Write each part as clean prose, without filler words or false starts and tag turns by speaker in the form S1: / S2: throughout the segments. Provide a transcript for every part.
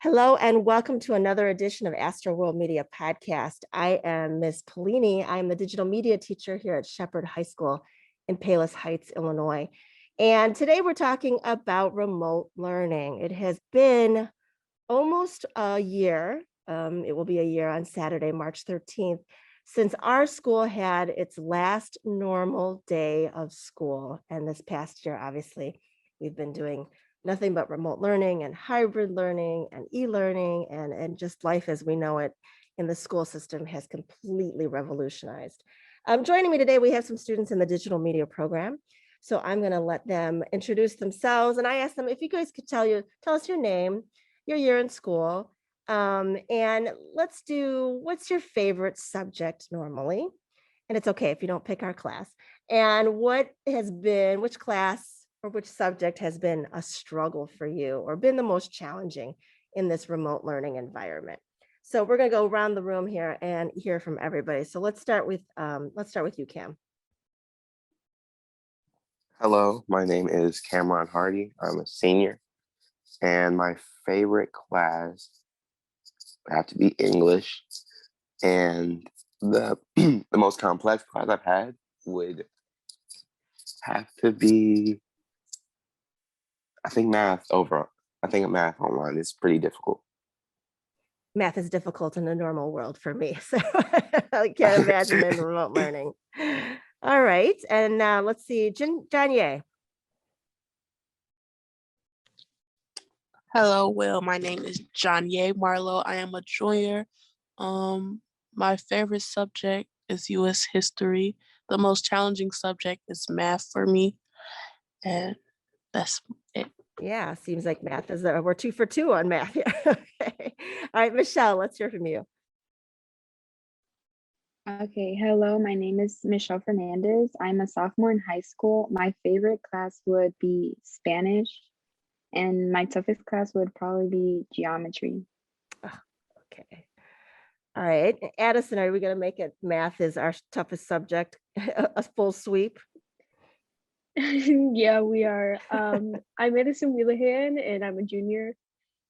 S1: Hello and welcome to another edition of Astroworld Media Podcast. I am Ms. Polini. I am the digital media teacher here at Shepherd High School in Palos Heights, Illinois. And today we're talking about remote learning. It has been almost a year. It will be a year on Saturday, March 13th, since our school had its last normal day of school. And this past year, obviously, we've been doing nothing but remote learning and hybrid learning and e-learning and just life as we know it in the school system has completely revolutionized. Joining me today, we have some students in the digital media program. So I'm going to let them introduce themselves. And I asked them if you guys could tell us your name, your year in school, and let's do what's your favorite subject normally. And it's okay if you don't pick our class. And which class or which subject has been a struggle for you or been the most challenging in this remote learning environment. So we're going to go around the room here and hear from everybody. So let's start with you, Cam.
S2: Hello, my name is Cameron Hardy. I'm a senior, and my favorite class would have to be English. And the the most complex class I've had would have to be, I think math overall. I think math online is pretty difficult.
S1: Math is difficult in the normal world for me, so I can't imagine in remote learning. All right, and now let's see, Johnyae.
S3: Hello, my name is Johnyae Marlow. I am a junior. My favorite subject is U.S. history. The most challenging subject is math for me, and that's it.
S1: Yeah, seems like math is we're 2 for 2 on math. Yeah. Okay. All right, Michelle, let's hear from you.
S4: Okay, hello, my name is Michelle Fernandez. I'm a sophomore in high school. My favorite class would be Spanish, and my toughest class would probably be geometry.
S1: Oh, okay. All right, Addison, are we going to make it math is our toughest subject, a full sweep?
S5: Yeah, we are. I'm Addisin, Whelehan, and I'm a junior.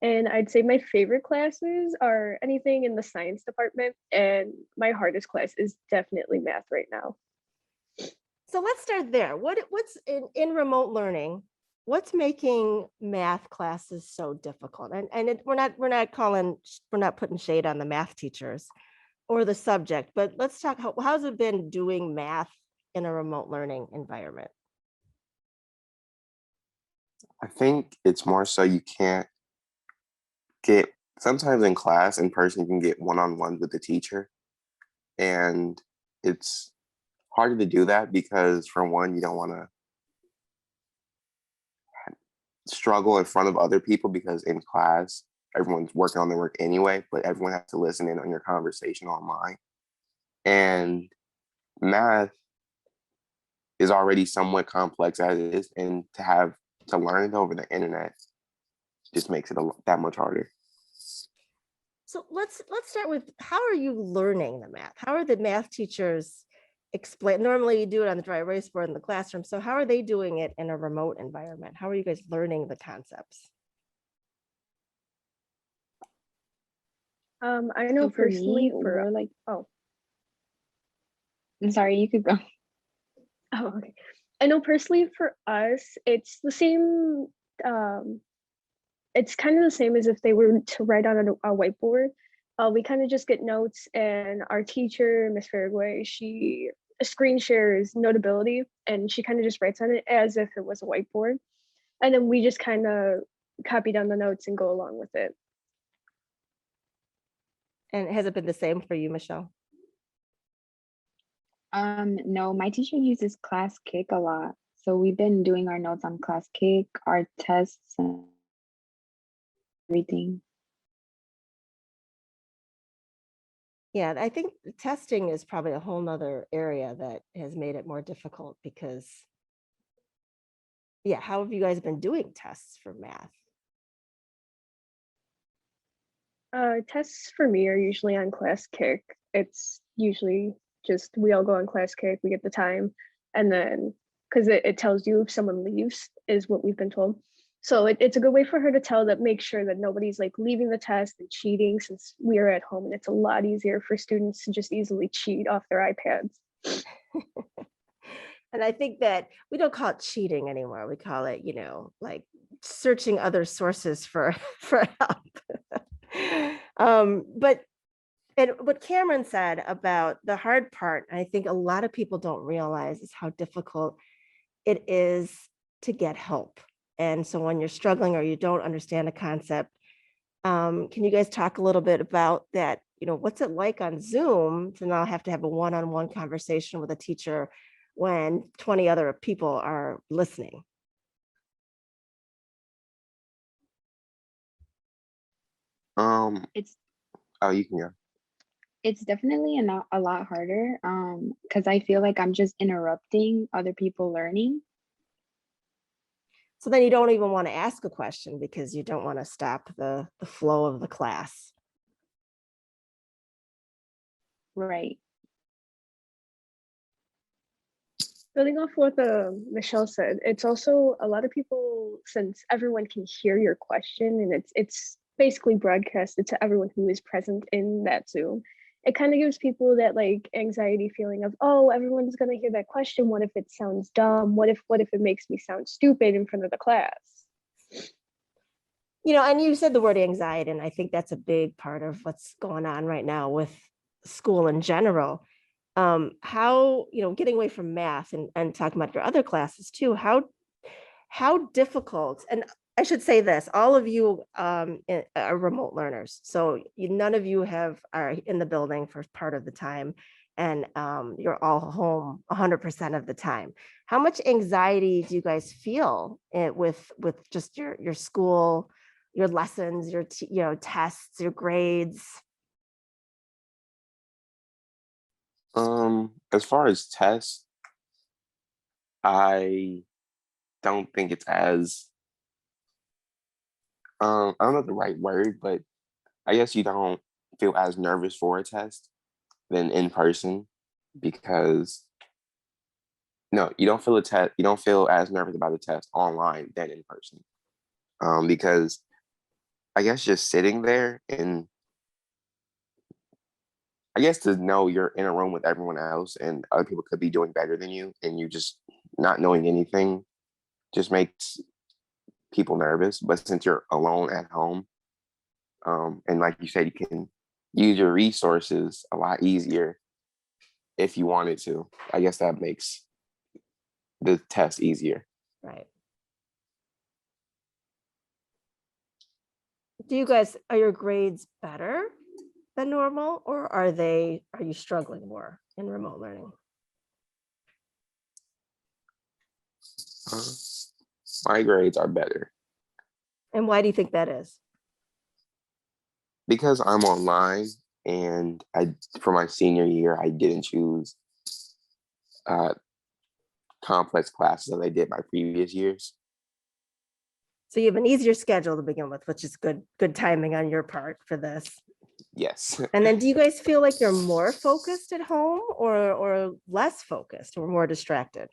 S5: And I'd say my favorite classes are anything in the science department, and my hardest class is definitely math right now.
S1: So let's start there. What's in remote learning? What's making math classes so difficult? And we're not putting shade on the math teachers or the subject, but let's talk how's it been doing math in a remote learning environment?
S2: I think it's more so you can't get, sometimes in class, in person, you can get one-on-one with the teacher. And it's harder to do that because, for one, you don't want to struggle in front of other people because in class, everyone's working on their work anyway, but everyone has to listen in on your conversation online. And math is already somewhat complex as it is, and to learn it over the internet just makes it that much harder.
S1: So let's start with, how are you learning the math? How are the math teachers explain? Normally you do it on the dry erase board in the classroom. So how are they doing it in a remote environment? How are you guys learning the concepts?
S5: I know
S4: So for
S5: personally
S4: me, we're like,
S5: oh,
S4: I'm sorry, you could go.
S5: oh, okay. I know personally for us, it's the same. It's kind of the same as if they were to write on a whiteboard. We kind of just get notes, and our teacher, Miss Fairway, she screen shares Notability, and she kind of just writes on it as if it was a whiteboard. And then we just kind of copy down the notes and go along with it.
S1: And has it been the same for you, Michelle?
S4: No, my teacher uses Class Kick a lot. So we've been doing our notes on Class Kick, our tests, and everything.
S1: Yeah, I think testing is probably a whole nother area that has made it more difficult because, yeah, how have you guys been doing tests for math?
S5: Tests for me are usually on Class Kick. It's usually just we all go on Class Kick, we get the time, and then because it tells you if someone leaves is what we've been told. So it's a good way for her to tell that, make sure that nobody's like leaving the test and cheating, since we are at home and it's a lot easier for students to just easily cheat off their iPads.
S1: And I think that we don't call it cheating anymore. We call it, like searching other sources for for help. But and what Cameron said about the hard part, I think a lot of people don't realize, is how difficult it is to get help. And so when you're struggling or you don't understand a concept, can you guys talk a little bit about that? What's it like on Zoom to now have to have a one-on-one conversation with a teacher when 20 other people are listening?
S4: It's
S2: Oh, you can go.
S4: it's definitely a lot harder because I feel like I'm just interrupting other people learning.
S1: So then you don't even want to ask a question because you don't want to stop the flow of the class.
S4: Right.
S5: Building off what Michelle said, it's also a lot of people, since everyone can hear your question and it's basically broadcasted to everyone who is present in that Zoom. It kind of gives people that like anxiety feeling of, oh, everyone's gonna hear that question. What if it sounds dumb? What if it makes me sound stupid in front of the class?
S1: And you said the word anxiety, and I think that's a big part of what's going on right now with school in general. How, getting away from math and talking about your other classes too, how difficult, and I should say this, all of you are remote learners. So none of you are in the building for part of the time, and you're all home 100% of the time. How much anxiety do you guys feel with just your school, your lessons, your tests, your grades?
S2: As far as tests, I don't think it's as I don't know the right word, but I guess you don't feel as nervous for a test than in person, because no, you don't feel you don't feel as nervous about the test online than in person. Because I guess just sitting there, and I guess to know you're in a room with everyone else and other people could be doing better than you, and you just not knowing anything just makes people nervous. But since you're alone at home, and like you said, you can use your resources a lot easier if you wanted to. I guess that makes the test easier.
S1: Right. Are your grades better than normal, or are you struggling more in remote learning?
S2: My grades are better
S1: And why do you think that is?
S2: because I'm online, and for my senior year, I didn't choose complex classes as I did my previous years.
S1: So you have an easier schedule to begin with, which is good timing on your part for this.
S2: Yes.
S1: And then do you guys feel like you're more focused at home, or less focused, or more distracted?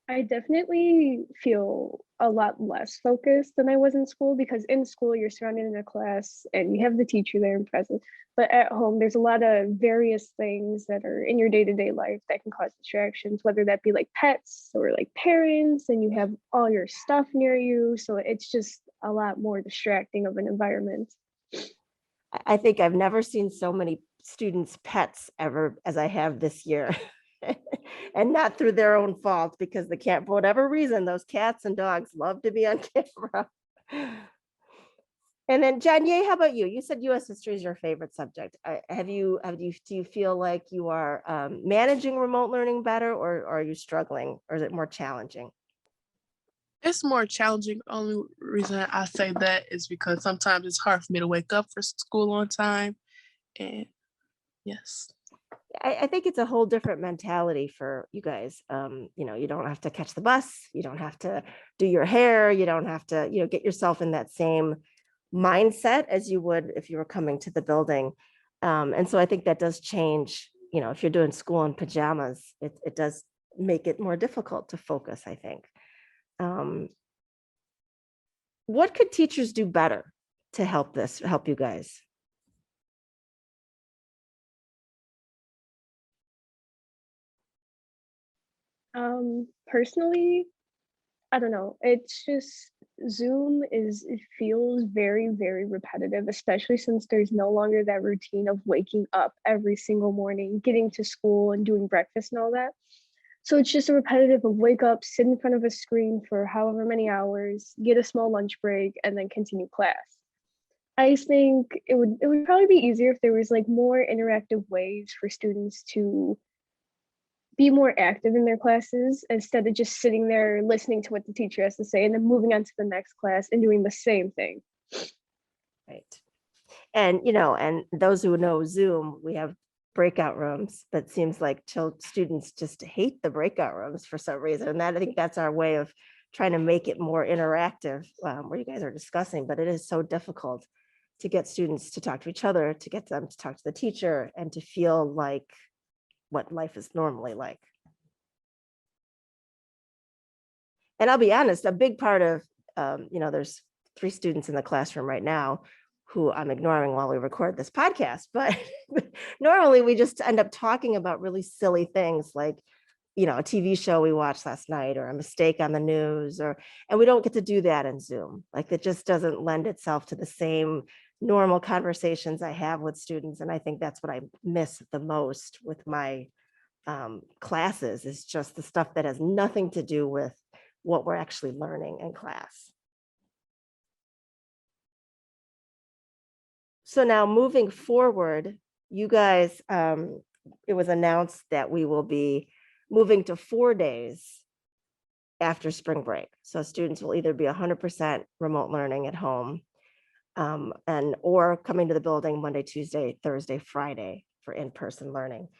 S5: I definitely feel a lot less focused than I was in school, because in school you're surrounded in a class and you have the teacher there and present. But at home, there's a lot of various things that are in your day-to-day life that can cause distractions, whether that be like pets or like parents, and you have all your stuff near you. So it's just a lot more distracting of an environment.
S1: I think I've never seen so many students' pets ever as I have this year. And not through their own fault, because for whatever reason, those cats and dogs love to be on camera. And then Johnyae, how about you? You said U.S. history is your favorite subject. Do you feel like you are managing remote learning better, or are you struggling, or is it more challenging?
S3: It's more challenging. Only reason I say that is because sometimes it's hard for me to wake up for school on time. And yes.
S1: I think it's a whole different mentality for you guys. You don't have to catch the bus. You don't have to do your hair. You don't have to, get yourself in that same mindset as you would if you were coming to the building. And so I think that does change, if you're doing school in pajamas, it does make it more difficult to focus, I think. what could teachers do better to help you guys?
S5: Personally, I don't know. It's just it feels very, very repetitive, especially since there's no longer that routine of waking up every single morning, getting to school and doing breakfast and all that. So it's just a repetitive of wake up, sit in front of a screen for however many hours, get a small lunch break, and then continue class. I think it would probably be easier if there was like more interactive ways for students to be more active in their classes instead of just sitting there listening to what the teacher has to say and then moving on to the next class and doing the same thing.
S1: Right. And, and those who know Zoom, we have breakout rooms, but it seems like students just hate the breakout rooms for some reason. And I think that's our way of trying to make it more interactive, where you guys are discussing, but it is so difficult to get students to talk to each other, to get them to talk to the teacher, and to feel like what life is normally like. And I'll be honest, a big part of, there's 3 students in the classroom right now who I'm ignoring while we record this podcast, but normally we just end up talking about really silly things like, a TV show we watched last night or a mistake on the news, and we don't get to do that in Zoom. Like it just doesn't lend itself to the same normal conversations I have with students. And I think that's what I miss the most with my classes, is just the stuff that has nothing to do with what we're actually learning in class. So now moving forward, you guys, it was announced that we will be moving to 4 days after spring break. So students will either be 100% remote learning at home, or coming to the building Monday, Tuesday, Thursday, Friday for in-person learning.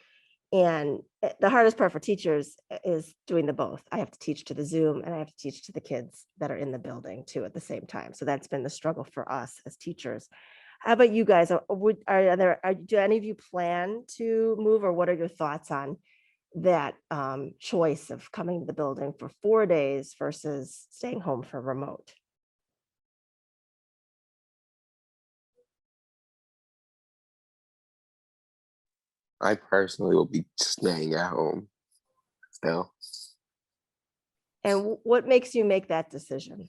S1: And the hardest part for teachers is doing the both. I have to teach to the Zoom and I have to teach to the kids that are in the building too at the same time. So that's been the struggle for us as teachers. How about you guys? Do any of you plan to move, or what are your thoughts on that choice of coming to the building for 4 days versus staying home for remote?
S2: I personally will be staying at home still.
S1: And what makes you make that decision?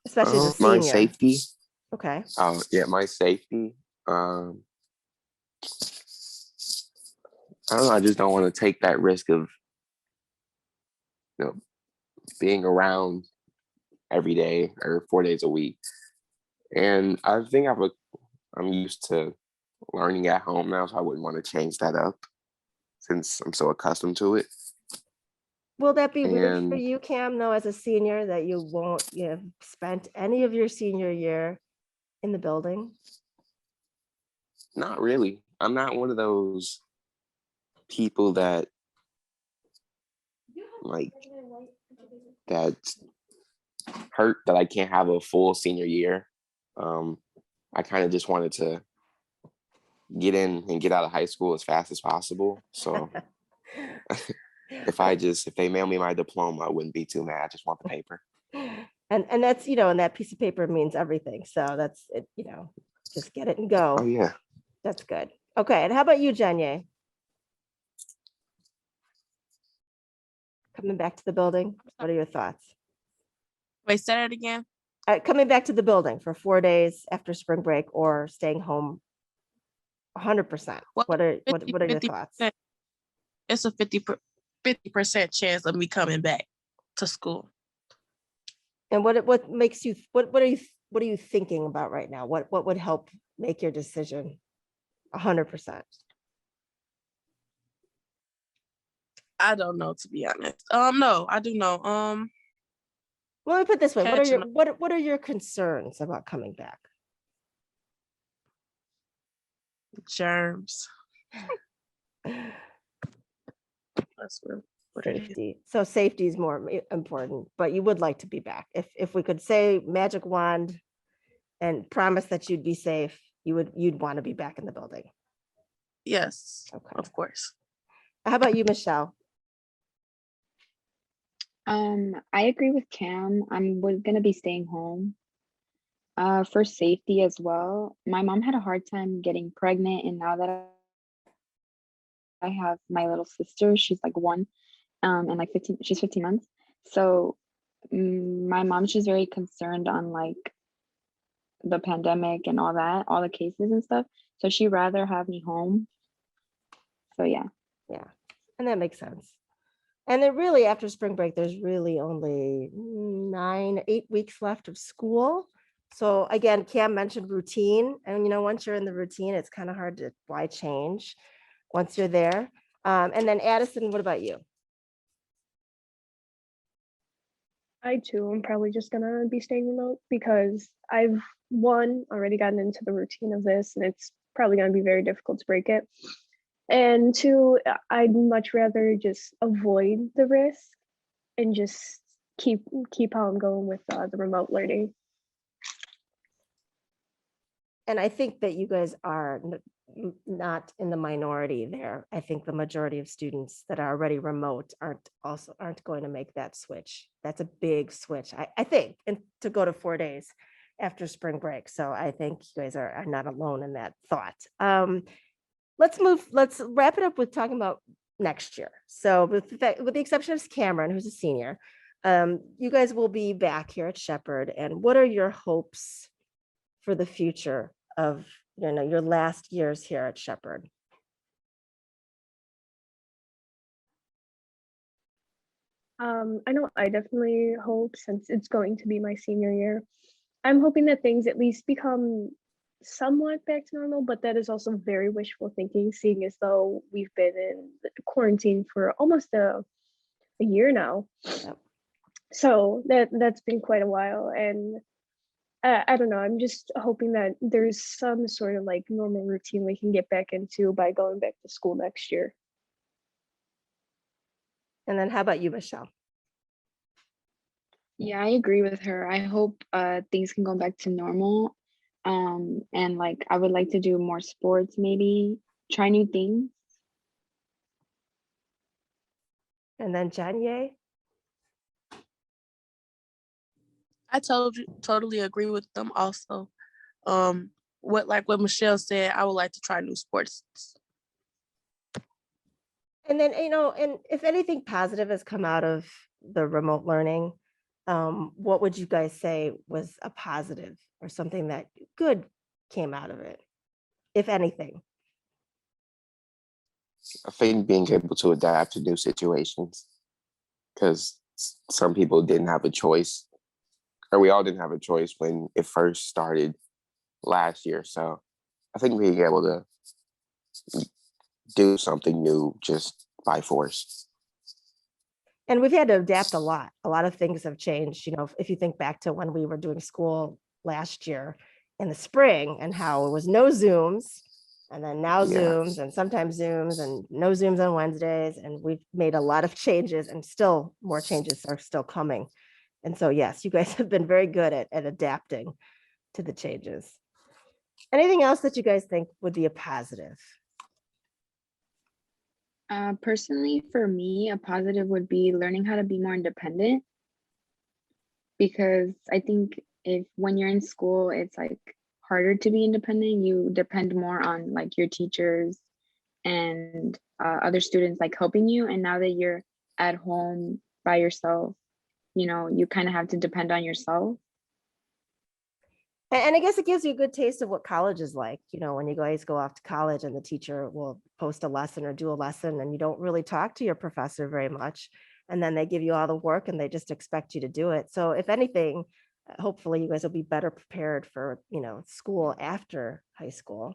S1: Especially as a
S2: My
S1: senior.
S2: safety.
S1: Okay.
S2: Yeah, my safety. I don't know. I just don't want to take that risk of, being around every day or 4 days a week. And I think I'm used to learning at home now, so I wouldn't want to change that up since I'm so accustomed to it.
S1: Will that be weird for you, Cam, though, as a senior, that you won't, spent any of your senior year in the building?
S2: Not really. I'm not one of those people that hurt that I can't have a full senior year. I kind of just wanted to get in and get out of high school as fast as possible. So if they mail me my diploma, I wouldn't be too mad. I just want the paper.
S1: And that's, and that piece of paper means everything. So that's it, just get it and go.
S2: Oh yeah.
S1: That's good. Okay. And how about you, Johnyae? Coming back to the building, what are your thoughts?
S3: Wait, say that again.
S1: Coming back to the building for 4 days after spring break, or staying home 100%.
S3: Well,
S1: What are your thoughts?
S3: It's a 50% chance of me coming back to school.
S1: And what makes you, what are you thinking about right now? What would help make your decision 100%?
S3: I don't know, to be honest. No, I do know.
S1: Well, let me put it this way. What are your concerns about coming back?
S3: Germs. That's what
S1: Safety. So safety is more important, but you would like to be back. If we could say magic wand and promise that you'd be safe, you'd want to be back in the building.
S3: Yes.
S1: Okay.
S3: Of course.
S1: How about you, Michelle?
S4: I agree with Cam. Was gonna be staying home. For safety as well. My mom had a hard time getting pregnant, and now that I have my little sister, she's like 1, and like 15, she's 15 months. So my mom's just very concerned on like the pandemic and all that, all the cases and stuff. So she'd rather have me home. So yeah.
S1: Yeah, and that makes sense. And then really after spring break, there's really only 8 weeks left of school. So again, Cam mentioned routine. And once you're in the routine, it's kind of hard to why change once you're there. And then Addison, what about you?
S5: I too am probably just gonna be staying remote because I've already gotten into the routine of this, and it's probably gonna be very difficult to break it. And two, I'd much rather just avoid the risk and just keep how I'm going with the remote learning.
S1: And I think that you guys are not in the minority there. I think the majority of students that are already remote aren't going to make that switch. That's a big switch, I think, and to go to 4 days after spring break. So I think you guys are not alone in that thought. Let's wrap it up with talking about next year. So with the exception of Cameron, who's a senior, you guys will be back here at Shepherd. And what are your hopes for the future of your last years here at Shepherd?
S5: I know I definitely hope, since it's going to be my senior year, I'm hoping that things at least become somewhat back to normal, but that is also very wishful thinking, seeing as though we've been in quarantine for almost a year now.
S1: Yep.
S5: So that's been quite a while, and I don't know. I'm just hoping that there's some sort of like normal routine we can get back into by going back to school next year.
S1: And then how about you, Michelle?
S4: Yeah, I agree with her. I hope things can go back to normal. And like I would like to do more sports, maybe try new things.
S1: And then Johnyae?
S3: I totally agree with them also. What Michelle said, I would like to try new sports.
S1: And then, and if anything positive has come out of the remote learning, what would you guys say was a positive or something that good came out of it, if anything?
S2: I think being able to adapt to new situations, because some people didn't have a choice, or we all didn't have a choice when it first started last year. So I think being able to do something new just by force.
S1: And we've had to adapt a lot. A lot of things have changed. If you think back to when we were doing school last year in the spring and how it was no Zooms, and then now Zooms, and sometimes Zooms, and no Zooms on Wednesdays. And we've made a lot of changes, and still more changes are still coming. And so, yes, you guys have been very good at adapting to the changes. Anything else that you guys think would be a positive?
S4: Personally, for me, a positive would be learning how to be more independent, because I think when you're in school, it's like harder to be independent. You depend more on like your teachers and other students like helping you. And now that you're at home by yourself, you kind of have to depend on yourself.
S1: And I guess it gives you a good taste of what college is like, when you guys go off to college and the teacher will post a lesson or do a lesson and you don't really talk to your professor very much. And then they give you all the work and they just expect you to do it. So if anything, hopefully you guys will be better prepared for, school after high school.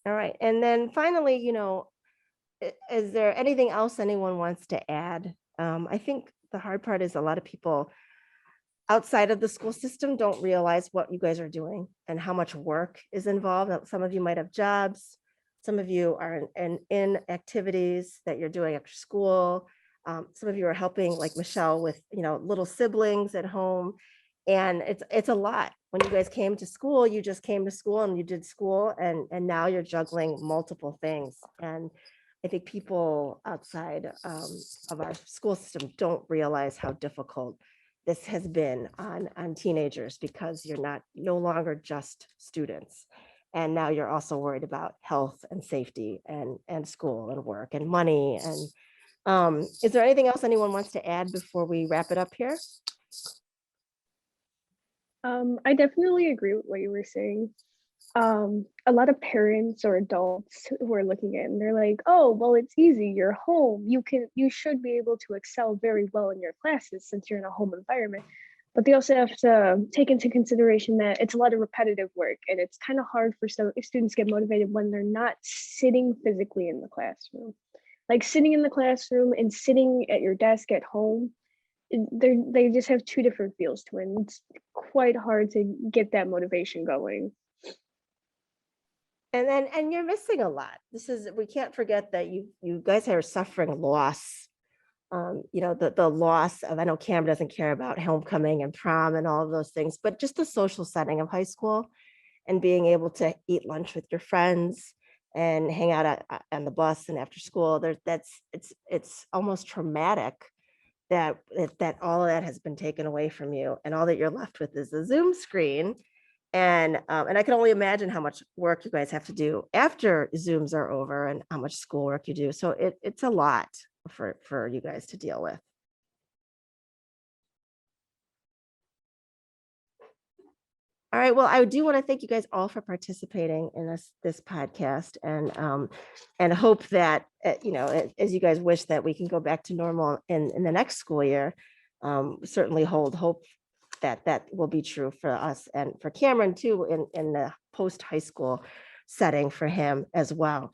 S1: All right. And then finally, is there anything else anyone wants to add? I think the hard part is a lot of people outside of the school system don't realize what you guys are doing and how much work is involved. Some of you might have jobs. Some of you are in activities that you're doing after school. Some of you are helping, like Michelle, with little siblings at home. And it's a lot. When you guys came to school, you just came to school and you did school, and now you're juggling multiple things. And I think people outside of our school system don't realize how difficult this has been on teenagers, because you're no longer just students. And now you're also worried about health and safety and school and work and money. And is there anything else anyone wants to add before we wrap it up here?
S5: I definitely agree with what you were saying. A lot of parents or adults who are looking at it, and they're like, oh, well, it's easy, you're home, you should be able to excel very well in your classes since you're in a home environment. But they also have to take into consideration that it's a lot of repetitive work, and it's kind of hard for some students to get motivated when they're not sitting physically in the classroom. Like sitting in the classroom and sitting at your desk at home, they just have two different feels to it. And it's quite hard to get that motivation going.
S1: And you're missing a lot. We can't forget that you guys are suffering loss. The loss of, I know Cam doesn't care about homecoming and prom and all of those things, but just the social setting of high school and being able to eat lunch with your friends and hang out on the bus and after school. It's almost traumatic that all of that has been taken away from you, and all that you're left with is the Zoom screen. And I can only imagine how much work you guys have to do after Zooms are over, and how much schoolwork you do. So it's a lot for you guys to deal with. All right. Well, I do want to thank you guys all for participating in this podcast, and hope that as you guys wish that we can go back to normal in the next school year. Certainly hold hope that will be true for us and for Cameron too, in the post high school setting for him as well.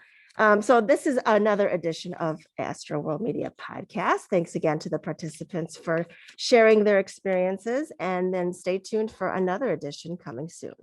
S1: So this is another edition of Astroworld Media Podcast. Thanks again to the participants for sharing their experiences, and then stay tuned for another edition coming soon.